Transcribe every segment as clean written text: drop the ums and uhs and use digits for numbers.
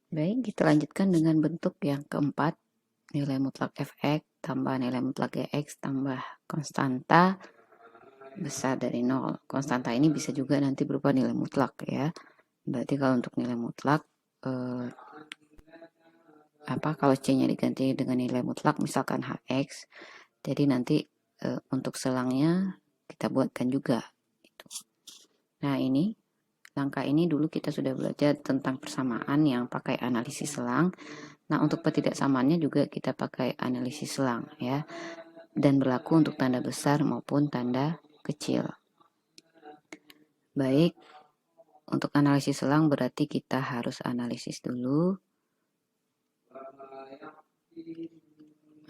Baik, kita lanjutkan dengan bentuk yang keempat, nilai mutlak fx tambah nilai mutlak gx tambah konstanta besar dari 0. Konstanta ini bisa juga nanti berupa nilai mutlak ya. Berarti kalau untuk nilai mutlak, kalau C-nya diganti dengan nilai mutlak, misalkan hx, jadi nanti untuk selangnya kita buatkan juga. Nah ini, langkah ini dulu kita sudah belajar tentang persamaan yang pakai analisis selang. Nah, untuk ketidaksamaannya juga kita pakai analisis selang ya. Dan berlaku untuk tanda besar maupun tanda kecil. Baik, untuk analisis selang berarti kita harus analisis dulu.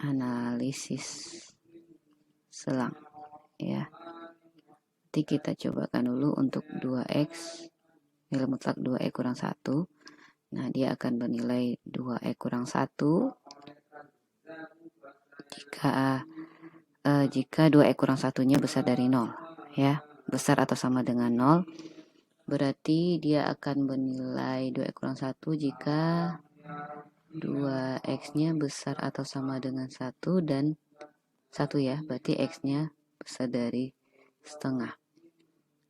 Analisis selang ya. Nanti kita cobakan dulu untuk 2x, nilai mutlak 2e kurang 1. Nah, dia akan bernilai 2e kurang 1 jika 2e kurang 1-nya besar dari 0 ya, besar atau sama dengan 0. Berarti dia akan bernilai 2e kurang 1 jika 2x-nya besar atau sama dengan 1 dan 1 ya, berarti x-nya besar dari setengah.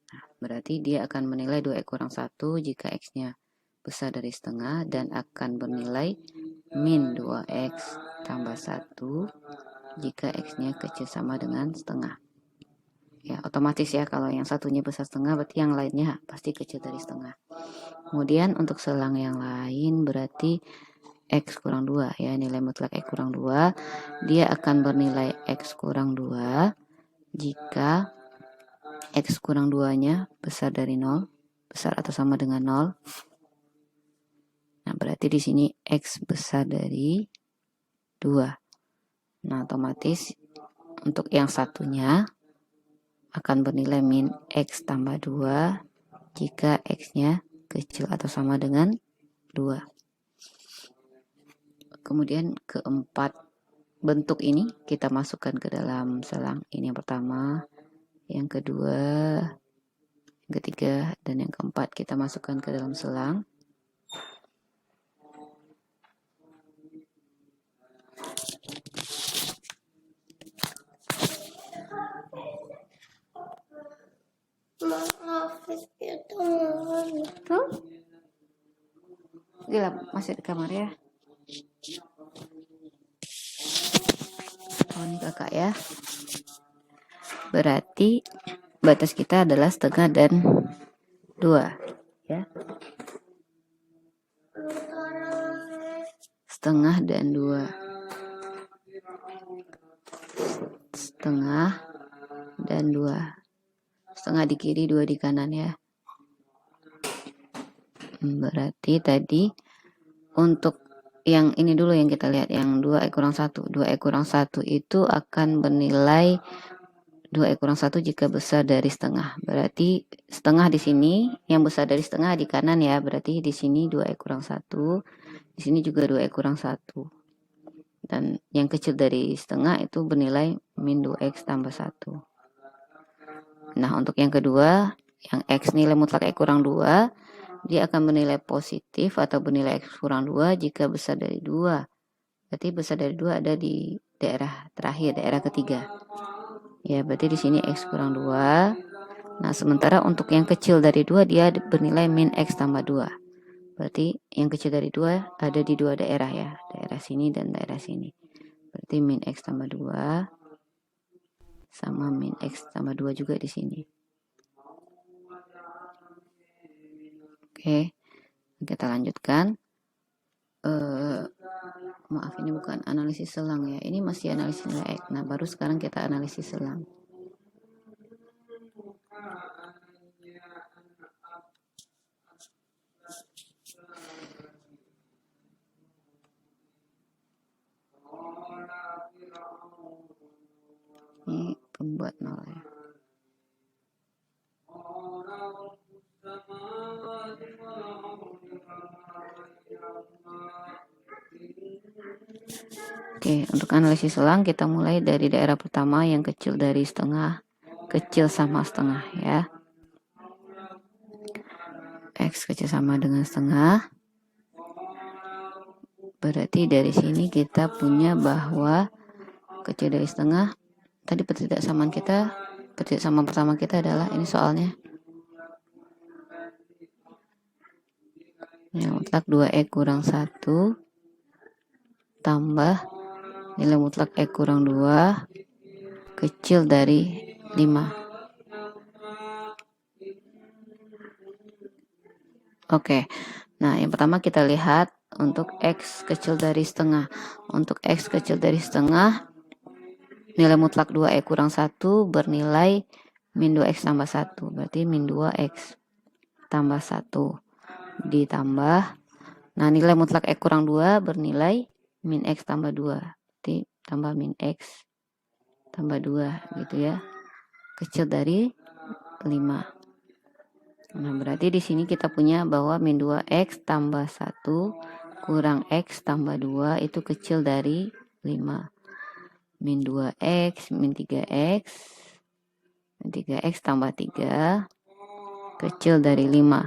Nah, berarti dia akan menilai 2e kurang 1 jika x-nya besar dari setengah dan akan bernilai min 2x tambah 1 jika x-nya kecil sama dengan setengah. Ya, otomatis ya, kalau yang satunya besar setengah berarti yang lainnya pasti kecil dari setengah. Kemudian untuk selang yang lain berarti x kurang 2 ya, nilai mutlak x kurang 2, dia akan bernilai x kurang 2 jika x kurang 2-nya besar dari 0, besar atau sama dengan 0. Nah, berarti di sini x besar dari 2. Nah, otomatis untuk yang satunya akan bernilai min x tambah 2 jika x-nya kecil atau sama dengan 2. Kemudian keempat bentuk ini kita masukkan ke dalam selang. Ini yang pertama, yang kedua, yang ketiga, dan yang keempat kita masukkan ke dalam selang. Maaf, itu tuh. Gila, masih di kamar ya. Oh, ini kakak ya. Berarti batas kita adalah setengah dan 2 ya. Setengah dan 2. Setengah dan 2. Setengah di kiri, 2 di kanan ya. Berarti tadi untuk yang ini dulu yang kita lihat, yang 2e kurang 1. 2e kurang 1 itu akan bernilai 2e kurang 1 jika besar dari setengah. Berarti setengah di sini, yang besar dari setengah di kanan ya. Berarti di sini 2e kurang 1. Di sini juga 2e kurang 1. Dan yang kecil dari setengah itu bernilai min 2x tambah 1. Nah, untuk yang kedua, yang x nilai mutlak x kurang 2, dia akan bernilai positif atau bernilai x kurang 2 jika besar dari 2. Berarti besar dari 2 ada di daerah terakhir, daerah ketiga. Ya, berarti di sini x kurang 2. Nah, sementara untuk yang kecil dari 2 dia bernilai min x tambah 2. Berarti yang kecil dari 2 ada di dua daerah ya, daerah sini dan daerah sini. Berarti min x tambah 2 sama min x tambah 2 juga di sini. Oke, kita lanjutkan. Maaf, ini bukan analisis selang ya, ini masih analisis nilai x. Nah, baru sekarang kita analisis selang. Ini pembuat 0 ya. Oke, untuk analisis selang kita mulai dari daerah pertama yang kecil dari setengah, kecil sama setengah ya. X kecil sama dengan setengah. Berarti dari sini kita punya bahwa kecil dari setengah, tadi ketidaksamaan kita, ketidaksamaan pertama kita adalah ini soalnya nilai mutlak 2x kurang 1 tambah nilai mutlak x kurang 2 kecil dari 5. Oke, nah yang pertama kita lihat untuk x kecil dari setengah. Untuk x kecil dari setengah, nilai mutlak 2x kurang 1 bernilai min 2x tambah 1. Berarti min 2x tambah 1 ditambah, nah nilai mutlak x kurang 2 bernilai min x tambah 2. Berarti tambah min x tambah 2 gitu ya. Kecil dari 5. Nah, berarti di sini kita punya bahwa min 2x tambah 1 kurang x tambah 2 itu kecil dari 5. Min 2x, min 3x, min 3x tambah 3 kecil dari 5.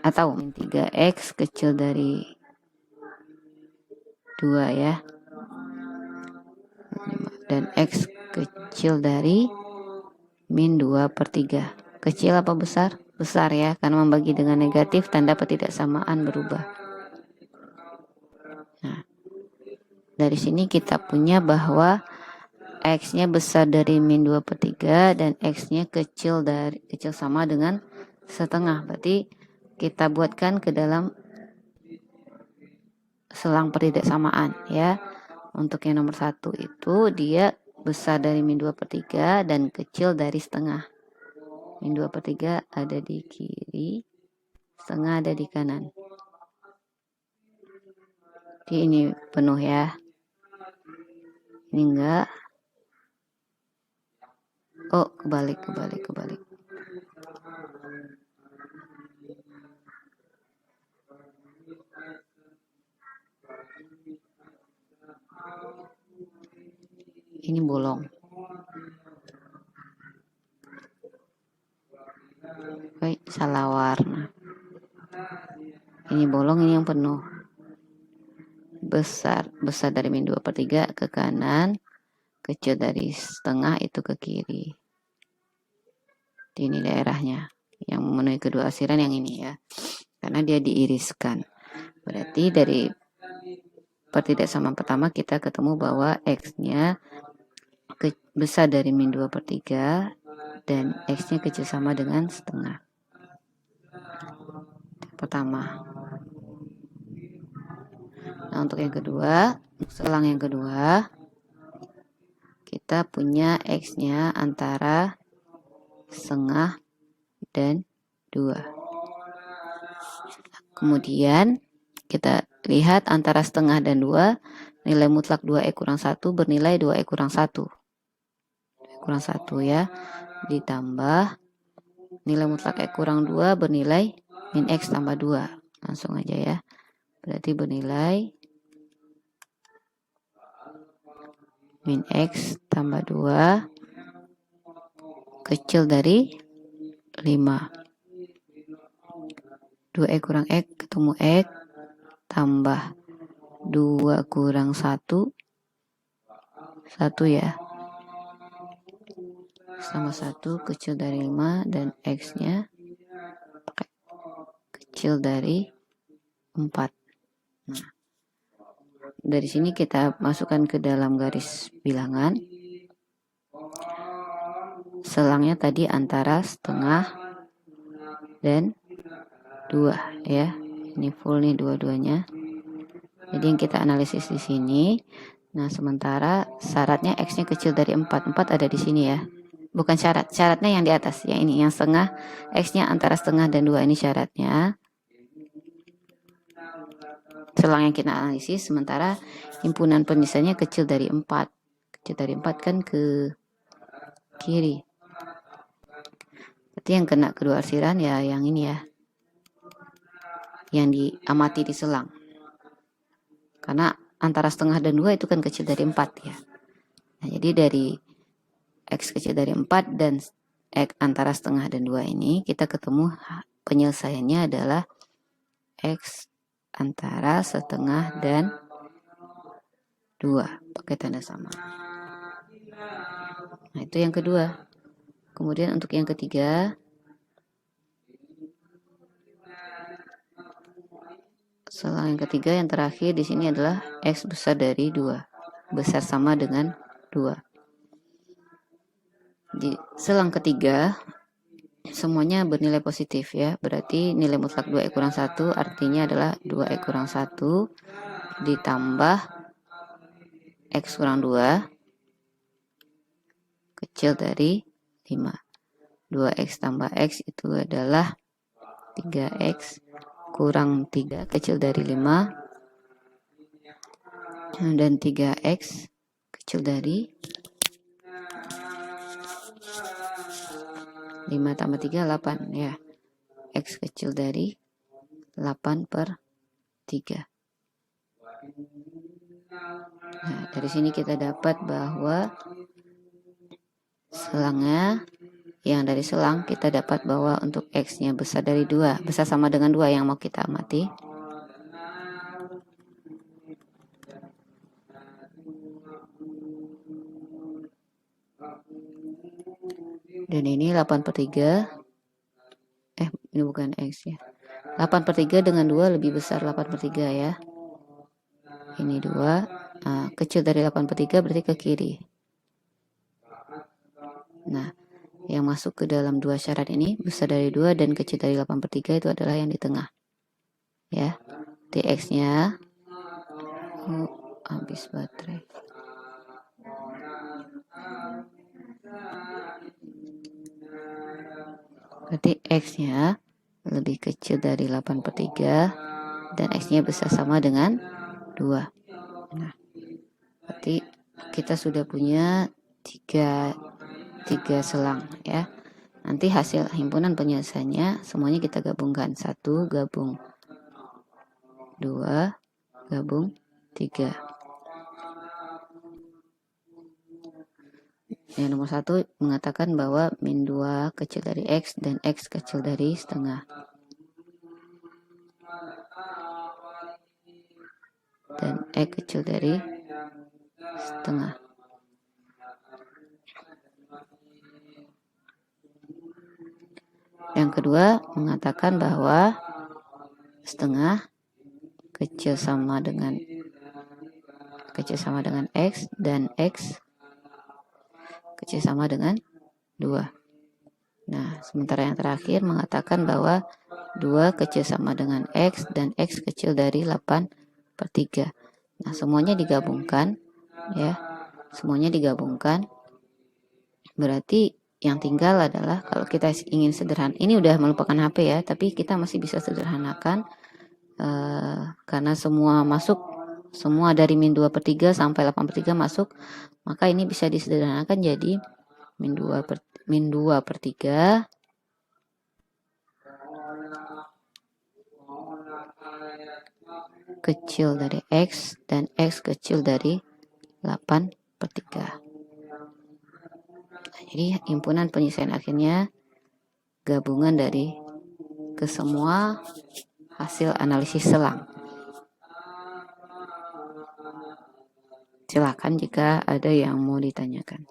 Atau min 3x kecil dari 2 ya. Dan x kecil dari min 2/3. Kecil apa besar? Besar ya, karena membagi dengan negatif tanda ketidaksamaan berubah. Nah, dari sini kita punya bahwa x-nya besar dari min 2/3 dan x-nya kecil sama dengan setengah. Berarti kita buatkan ke dalam selang ketidaksamaan ya. Untuk yang nomor 1 itu dia besar dari min 2/3 dan kecil dari setengah. Min 2/3 ada di kiri, setengah ada di kanan. Jadi ini penuh ya. Ini enggak. Oh, kebalik. Ini bolong. Oke, salah warna. Ini bolong, ini yang penuh. Besar dari min 2/3 ke kanan, kecil dari setengah itu ke kiri. Ini daerahnya. Yang memenuhi kedua asiran yang ini ya. Karena dia diiriskan. Berarti dari pertidaksamaan pertama kita ketemu bahwa x-nya besar dari min 2/3 dan x-nya kecil sama dengan setengah. Pertama. Nah, untuk yang kedua, selang yang kedua, kita punya x-nya antara setengah dan 2. Kemudian kita lihat antara setengah dan 2, nilai mutlak 2x kurang 1 bernilai 2x kurang 1. 2x kurang 1 ya. Ditambah nilai mutlak x kurang 2 bernilai min x tambah 2. Langsung aja ya. Berarti bernilai min x tambah 2 kecil dari 5. 2x kurang x ketemu x tambah 2 kurang 1 ya. Sama 1 kecil dari 5 dan x-nya kecil dari 4. Nah, dari sini kita masukkan ke dalam garis bilangan. Selangnya tadi antara setengah dan 2 ya. Ini full nih dua-duanya. Jadi yang kita analisis di sini. Nah, sementara syaratnya x-nya kecil dari 4. 4 ada di sini ya. Bukan syarat, syaratnya yang di atas. Yang ini, yang setengah, x-nya antara setengah dan 2 ini syaratnya. Selang yang kita analisis, sementara himpunan pemisahnya kecil dari 4. Kecil dari 4 kan ke kiri. Berarti yang kena kedua arsiran ya yang ini ya. Yang diamati di selang. Karena antara setengah dan 2 itu kan kecil dari 4 ya. Nah, jadi dari x kecil dari 4 dan x antara setengah dan 2 ini kita ketemu penyelesaiannya adalah x antara setengah dan 2 pakai tanda sama. Nah, itu yang kedua. Kemudian untuk yang ketiga, selang yang ketiga yang terakhir di sini adalah X besar dari 2. Besar sama dengan 2. Di selang ketiga semuanya bernilai positif ya. Berarti nilai mutlak 2E kurang 1 artinya adalah 2E kurang 1 ditambah X kurang 2 kecil dari 5. 2X tambah X itu adalah 3X kurang 3 kecil dari 5. Dan 3X kecil dari 5 tambah 3, 8 ya. X kecil dari 8 per 3. Nah, dari sini kita dapat bahwa selangnya, yang dari selang kita dapat bahwa untuk X-nya besar dari 2, besar sama dengan 2 yang mau kita amati. Dan ini 8 per 3. Ini bukan X ya. 8 per 3 dengan 2 lebih besar 8 per 3 ya. Ini 2. Nah, kecil dari 8 per 3 berarti ke kiri. Nah, yang masuk ke dalam dua syarat ini besar dari 2 dan kecil dari 8 per 3 itu adalah yang di tengah. Ya. Dx-nya habis baterai. Berarti X-nya lebih kecil dari 8 per 3 dan X-nya besar sama dengan 2. Nah, berarti kita sudah punya tiga selang ya. Nanti hasil himpunan penyelesaiannya semuanya kita gabungkan. 1 gabung 2 gabung 3. Yang nomor 1 mengatakan bahwa min 2 kecil dari X dan X kecil dari setengah. Dan X kecil dari setengah. Yang kedua mengatakan bahwa setengah kecil sama dengan X dan X kecil sama dengan 2. Nah, sementara yang terakhir mengatakan bahwa 2 kecil sama dengan X dan X kecil dari 8 per 3. Nah, semuanya digabungkan ya. Semuanya digabungkan. Berarti yang tinggal adalah kalau kita ingin sederhana. Ini udah melupakan HP ya, tapi kita masih bisa sederhanakan karena semua masuk, semua dari min 2 per 3 sampai 8 per 3 masuk, maka ini bisa disederhanakan jadi min 2 per 3 kecil dari X dan X kecil dari 8 per 3. Nah, jadi himpunan penyelesaian akhirnya gabungan dari kesemua hasil analisis selang. Silakan jika ada yang mau ditanyakan.